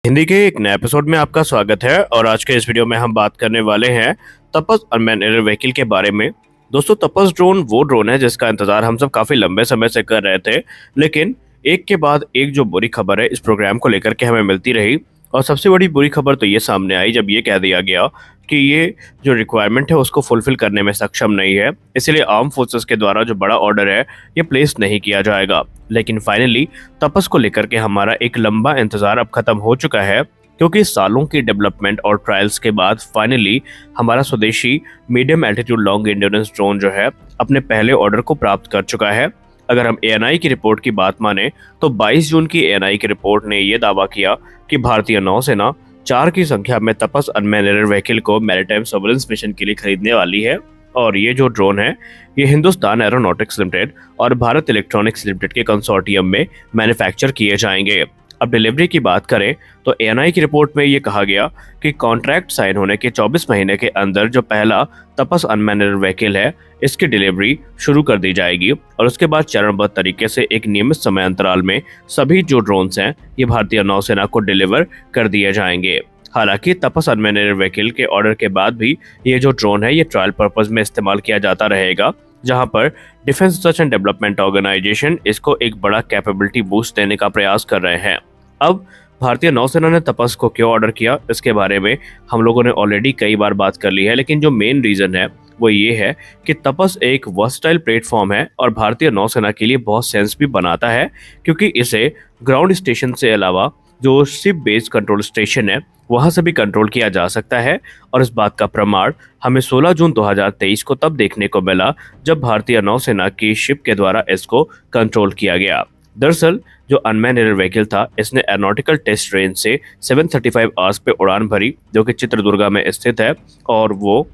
हिंदी के एक नए एपिसोड में आपका स्वागत है और आज के इस वीडियो में हम बात करने वाले हैं तपस अनमैन्ड एयर व्हीकल के बारे में। दोस्तों, तपस ड्रोन वो ड्रोन है जिसका इंतजार हम सब काफी लंबे समय से कर रहे थे, लेकिन एक के बाद एक जो बुरी खबर है इस प्रोग्राम को लेकर के हमें मिलती रही। और सबसे बड़ी बुरी खबर तो ये सामने आई जब ये कह दिया गया कि ये जो रिक्वायरमेंट है उसको फुलफिल करने में सक्षम नहीं है, इसलिए आर्म फोर्सेस के द्वारा जो बड़ा ऑर्डर है ये प्लेस नहीं किया जाएगा। लेकिन फाइनली तपस को लेकर के हमारा एक लंबा इंतजार अब खत्म हो चुका है, क्योंकि सालों की डेवलपमेंट और ट्रायल्स के बाद फाइनली हमारा स्वदेशी medium altitude long endurance drone जो है अपने पहले ऑर्डर को प्राप्त कर चुका है। अगर हम एएनआई की रिपोर्ट की बात माने तो 22 जून की एएनआई की रिपोर्ट ने यह दावा किया कि भारतीय नौसेना 4 की संख्या में तपस अनमैन्ड एयर व्हीकल को मैरीटाइम सर्वेलेंस मिशन के लिए खरीदने वाली है। और ये जो ड्रोन है ये हिंदुस्तान एरोनॉटिक्स लिमिटेड और भारत इलेक्ट्रॉनिक्स लिमिटेड के कंसोर्टियम में मैन्युफैक्चर किए जाएंगे। अब डिलीवरी की बात करें तो एएनआई की रिपोर्ट में ये कहा गया कि कॉन्ट्रैक्ट साइन होने के 24 महीने के अंदर जो पहला तपस अनमैन्ड एयर व्हीकल है इसकी डिलीवरी शुरू कर दी जाएगी और उसके बाद चरणबद्ध तरीके से एक नियमित समय अंतराल में सभी जो ड्रोन्स हैं ये भारतीय नौसेना को डिलीवर कर दिए जाएंगे। हालांकि तपस अनमैन्ड एयर व्हीकल के ऑर्डर के बाद भी ये जो ड्रोन है ये ट्रायल पर्पज में इस्तेमाल किया जाता रहेगा, जहां पर defence research and development organisation इसको एक बड़ा कैपेबिलिटी बूस्ट देने का प्रयास कर रहे हैं। अब भारतीय नौसेना ने तपस को क्यों ऑर्डर किया इसके बारे में हम लोगों ने ऑलरेडी कई बार बात कर ली है, लेकिन जो मेन रीजन है वो ये है कि तपस एक वर्सटाइल प्लेटफॉर्म है और भारतीय नौसेना के लिए बहुत सेंस भी बनाता है, क्योंकि इसे ग्राउंड स्टेशन से अलावा जो शिप बेस्ड कंट्रोल स्टेशन है वहां से भी कंट्रोल किया जा सकता है। और इस बात का प्रमाण हमें 16 जून 2023 को तब देखने को मिला जब भारतीय नौसेना की शिप के द्वारा इसको कंट्रोल किया गया। दरअसल जो अनमैन्ड एयर व्हीकल था इसने एरोनॉटिकल टेस्ट रेंज से 735 आवर्स पे उड़ान भरी, जो कि चित्रदुर्गा में स्थित है और वो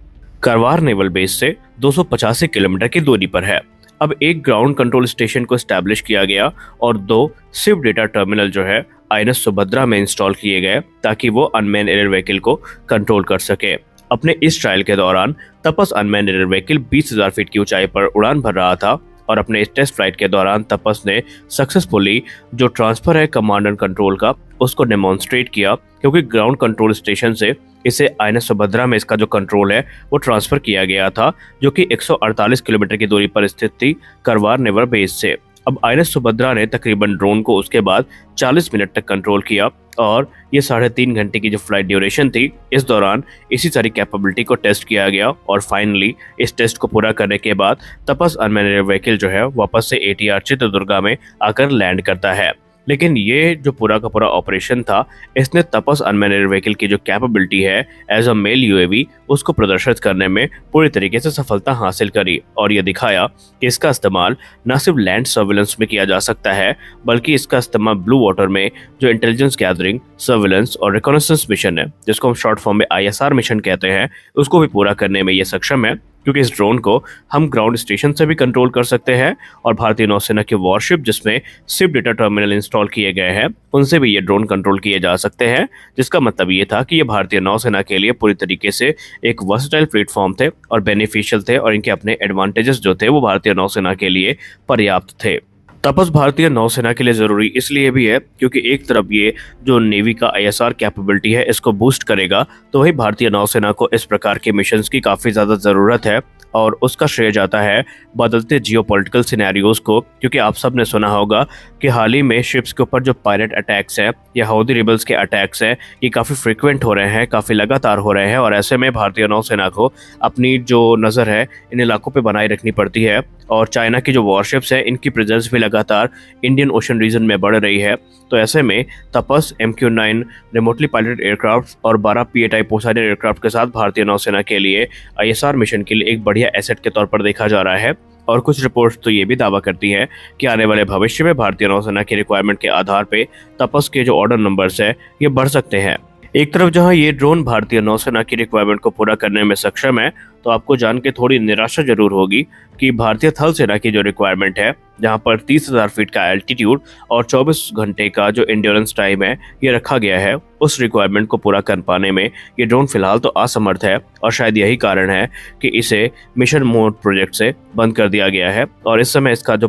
करवार नेवल बेस से 285 किलोमीटर की दूरी पर है। अब एक ग्राउंड कंट्रोल स्टेशन को एस्टैब्लिश किया गया और 2 शिप डेटा टर्मिनल जो है आईएनएस सुभद्रा में इंस्टॉल किए गए ताकि वो अनमैन्ड एयर व्हीकल को कंट्रोल कर सके। अपने इस ट्रायल के दौरान तपस अनमैन्ड एयर व्हीकल 20,000 फीट की ऊंचाई पर उड़ान भर रहा था और अपने इस टेस्ट फ्लाइट के दौरान तपस ने सक्सेसफुली जो ट्रांसफर है कमांड एंड कंट्रोल का उसको डेमोन्स्ट्रेट किया, क्योंकि ग्राउंड कंट्रोल स्टेशन से इसे आईएनएस सुभद्रा में इसका जो कंट्रोल है वो ट्रांसफर किया गया था, जो कि 148 किलोमीटर की दूरी पर स्थित थी करवार नेवल बेस से। अब आईएनएस सुभद्रा ने तकरीबन ड्रोन को उसके बाद 40 मिनट तक कंट्रोल किया और ये 3.5 घंटे की जो फ्लाइट ड्यूरेशन थी इस दौरान इसी सारी कैपेबिलिटी को टेस्ट किया गया और फाइनली इस टेस्ट को पूरा करने के बाद तपस अनमैन्ड एयर व्हीकल जो है वापस से एटीआर चित्रदुर्गा में आकर लैंड करता है। लेकिन ये जो पूरा का पूरा ऑपरेशन था इसने तपस अनमैन्ड एयर व्हीकल की जो कैपेबिलिटी है एज अ मेल यूएवी उसको प्रदर्शित करने में पूरी तरीके से सफलता हासिल करी और ये दिखाया कि इसका इस्तेमाल न सिर्फ लैंड सर्विलेंस में किया जा सकता है बल्कि इसका इस्तेमाल ब्लू वाटर में जो इंटेलिजेंस गैदरिंग, सर्विलेंस और रिकॉनेसेंस मिशन है जिसको हम शॉर्ट फॉर्म में आईएसआर मिशन कहते हैं उसको भी पूरा करने में ये सक्षम है, क्योंकि इस ड्रोन को हम ग्राउंड स्टेशन से भी कंट्रोल कर सकते हैं और भारतीय नौसेना की वॉरशिप जिसमें शिप डेटा टर्मिनल इंस्टॉल किए गए हैं उनसे भी ये ड्रोन कंट्रोल किए जा सकते हैं, जिसका मतलब ये था कि ये भारतीय नौसेना के लिए पूरी तरीके से एक वर्सटाइल प्लेटफॉर्म थे और बेनिफिशियल थे और इनके अपने एडवांटेजेस जो थे वो भारतीय नौसेना के लिए पर्याप्त थे। तपस भारतीय नौसेना के लिए जरूरी इसलिए भी है क्योंकि एक तरफ ये जो नेवी का आईएसआर कैपेबिलिटी है इसको बूस्ट करेगा, तो वही भारतीय नौसेना को इस प्रकार के मिशंस की काफी ज्यादा जरूरत है और उसका श्रेय जाता है बदलते जियोपॉलिटिकल सिनेरियोज को, क्योंकि आप सब ने सुना होगा कि हाल ही में शिप्स के ऊपर जो पायरेट अटैक्स हैं या हौदी रिबल्स के अटैक्स हैं ये काफ़ी फ्रिक्वेंट हो रहे हैं, काफ़ी लगातार हो रहे हैं और ऐसे में भारतीय नौसेना को अपनी जो नज़र है इन इलाकों पे बनाए रखनी पड़ती है और चाइना की जो वॉरशिप्स है इनकी प्रेजेंस भी लगातार इंडियन ओशन रीजन में बढ़ रही है। तो ऐसे में तपस MQ-9 रिमोटली पायलटेड एयरक्राफ्ट और 12 PATI पोसाइडन एयरक्राफ्ट के साथ भारतीय नौसेना के लिए आईएसआर मिशन के लिए एक बढ़िया एसेट के तौर पर देखा जा रहा है। और कुछ रिपोर्ट्स तो ये भी दावा करती हैं कि आने वाले भविष्य में भारतीय नौसेना की रिक्वायरमेंट के आधार पे तपस के जो ऑर्डर नंबर्स है ये बढ़ सकते हैं। एक तरफ जहां ये ड्रोन भारतीय नौसेना की रिक्वायरमेंट को पूरा करने में सक्षम है, तो आपको जान के थोड़ी निराशा जरूर होगी कि भारतीय थल सेना की जो रिक्वायरमेंट है जहां पर 30,000 फीट का एल्टीट्यूड और 24 घंटे का जो एंड्योरेंस टाइम है ये रखा गया है। उस रिक्वायरमेंट को पूरा कर पाने में ये ड्रोन फिलहाल तो असमर्थ है और शायद यही कारण है कि इसे मिशन मोड प्रोजेक्ट से बंद कर दिया गया है और इस समय इसका जो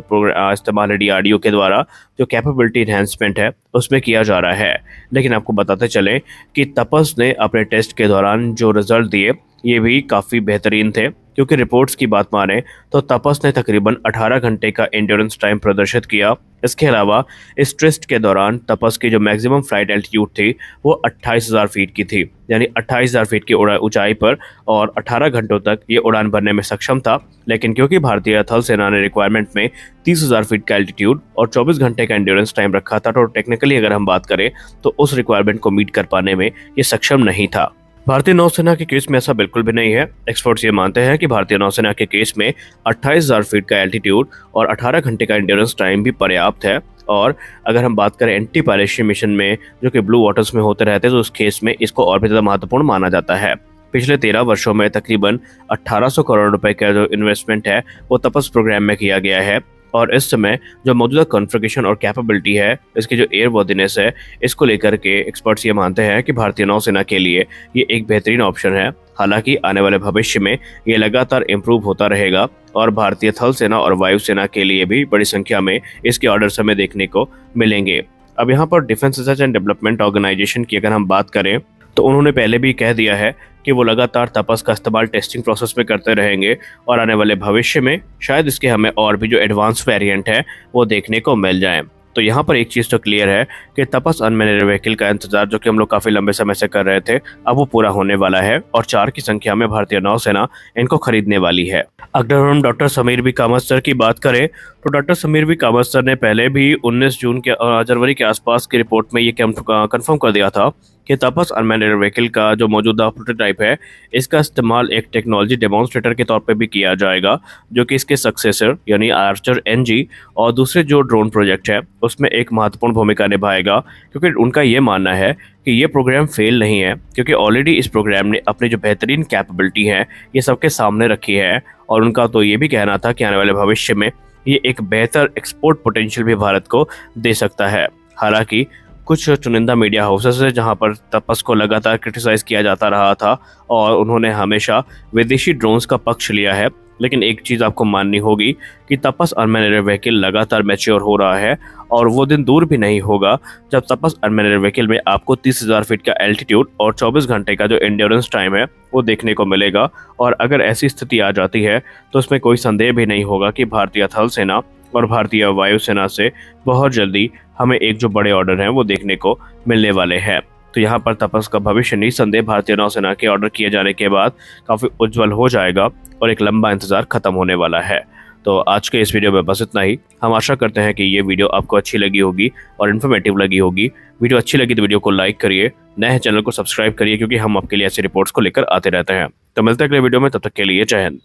इस्तेमाल है DRDO के द्वारा जो कैपेबिलिटी एनहेंसमेंट है उसमें किया जा रहा है। लेकिन आपको बताते चले कि तपस ने अपने टेस्ट के दौरान जो रिजल्ट दिए ये भी काफ़ी बेहतरीन थे, क्योंकि रिपोर्ट्स की बात माने तो तपस ने तकरीबन 18 घंटे का एंड्योरेंस टाइम प्रदर्शित किया। इसके अलावा इस टेस्ट के दौरान तपस की जो मैक्सिमम फ्लाइट एल्टीट्यूड थी वो 28,000 फीट की थी, यानी 28,000 फीट की ऊंचाई पर और 18 घंटों तक ये उड़ान भरने में सक्षम था। लेकिन क्योंकि भारतीय थल सेना ने रिक्वायरमेंट में 30,000 फीट का एल्टीट्यूड और 24 घंटे का एंड्योरेंस टाइम रखा था, तो टेक्निकली अगर हम बात करें तो उस रिक्वायरमेंट को मीट कर पाने में ये सक्षम नहीं था। भारतीय नौसेना के केस में ऐसा बिल्कुल भी नहीं है। एक्सपर्ट्स ये मानते हैं कि भारतीय नौसेना के केस में 28,000 फीट का एल्टीट्यूड और 18 घंटे का एंड्योरेंस टाइम भी पर्याप्त है। और अगर हम बात करें एंटी पायरेसी मिशन में जो कि ब्लू वाटर्स में होते रहते हैं, तो उस केस में इसको और भी ज़्यादा महत्वपूर्ण माना जाता है। पिछले 13 वर्षों में तकरीबन 1800 करोड़ रुपए का जो इन्वेस्टमेंट है वो तपस प्रोग्राम में किया गया है और इस समय जो मौजूदा कॉन्फ़िगरेशन और कैपेबिलिटी है, इसकी जो एयरवर्थीनेस है, इसको लेकर के एक्सपर्ट्स ये मानते हैं कि भारतीय नौसेना के लिए ये एक बेहतरीन ऑप्शन है। हालांकि आने वाले भविष्य में ये लगातार इम्प्रूव होता रहेगा और भारतीय थल सेना और वायुसेना के लिए भी बड़ी संख्या में इसके ऑर्डर्स हमें देखने को मिलेंगे। अब यहाँ पर defence research and development organisation की अगर हम बात करें तो उन्होंने पहले भी कह दिया है कि वो लगातार तपस का इस्तेमाल टेस्टिंग प्रोसेस में करते रहेंगे और आने वाले भविष्य में शायद इसके हमें और भी जो एडवांस वेरिएंट है वो देखने को मिल जाए। तो यहाँ पर एक चीज़ तो क्लियर है कि तपस अनमैन्ड व्हीकल का इंतजार जो कि हम लोग काफ़ी लंबे समय से कर रहे थे, अब वो पूरा होने वाला है और 4 की संख्या में भारतीय नौसेना इनको खरीदने वाली है। अगर हम doctor Sameer B Kamat sir की बात करें तो doctor Sameer B Kamat sir ने पहले भी 19 जनवरी के आसपास की रिपोर्ट में ये कंफर्म कर दिया था कि तपस अनमैन्ड व्हीकल का जो मौजूदा प्रोटोटाइप है इसका इस्तेमाल एक टेक्नोलॉजी डेमोन्स्ट्रेटर के तौर पे भी किया जाएगा, जो कि इसके सक्सेसर यानी आर्चर NG और दूसरे जो ड्रोन प्रोजेक्ट है उसमें एक महत्वपूर्ण भूमिका निभाएगा। क्योंकि उनका ये मानना है कि ये प्रोग्राम फेल नहीं है, क्योंकि ऑलरेडी इस प्रोग्राम ने अपनी जो बेहतरीन कैपेबिलिटी है ये सबके सामने रखी है और उनका तो ये भी कहना था कि आने वाले भविष्य में ये एक बेहतर एक्सपोर्ट पोटेंशियल भी भारत को दे सकता है। हालांकि कुछ चुनिंदा मीडिया हाउसेस है जहां पर तपस को लगातार क्रिटिसाइज किया जाता रहा था और उन्होंने हमेशा विदेशी ड्रोन्स का पक्ष लिया है। लेकिन एक चीज़ आपको माननी होगी कि तपस अनमैन्ड व्हीकल लगातार मैच्योर हो रहा है और वो दिन दूर भी नहीं होगा जब तपस अनमैन्ड व्हीकल में आपको 30,000 फीट का एल्टीट्यूड और 24 घंटे का जो एंड्योरेंस टाइम है वो देखने को मिलेगा। और अगर ऐसी स्थिति आ जाती है तो इसमें कोई संदेह भी नहीं होगा कि भारतीय थल सेना और भारतीय वायुसेना से बहुत जल्दी हमें एक जो बड़े ऑर्डर हैं वो देखने को मिलने वाले हैं। तो यहाँ पर तपस का भविष्य निसंदेह भारतीय नौसेना के ऑर्डर किए जाने के बाद काफ़ी उज्जवल हो जाएगा और एक लंबा इंतजार खत्म होने वाला है। तो आज के इस वीडियो में बस इतना ही। हम आशा करते हैं कि ये वीडियो आपको अच्छी लगी होगी और इन्फॉर्मेटिव लगी होगी। वीडियो अच्छी लगी तो वीडियो को लाइक करिए, नए चैनल को सब्सक्राइब करिए, क्योंकि हम आपके लिए ऐसी रिपोर्ट्स को लेकर आते रहते हैं। तो मिलते हैं अगले वीडियो में, तब तक के लिए जय हिंद।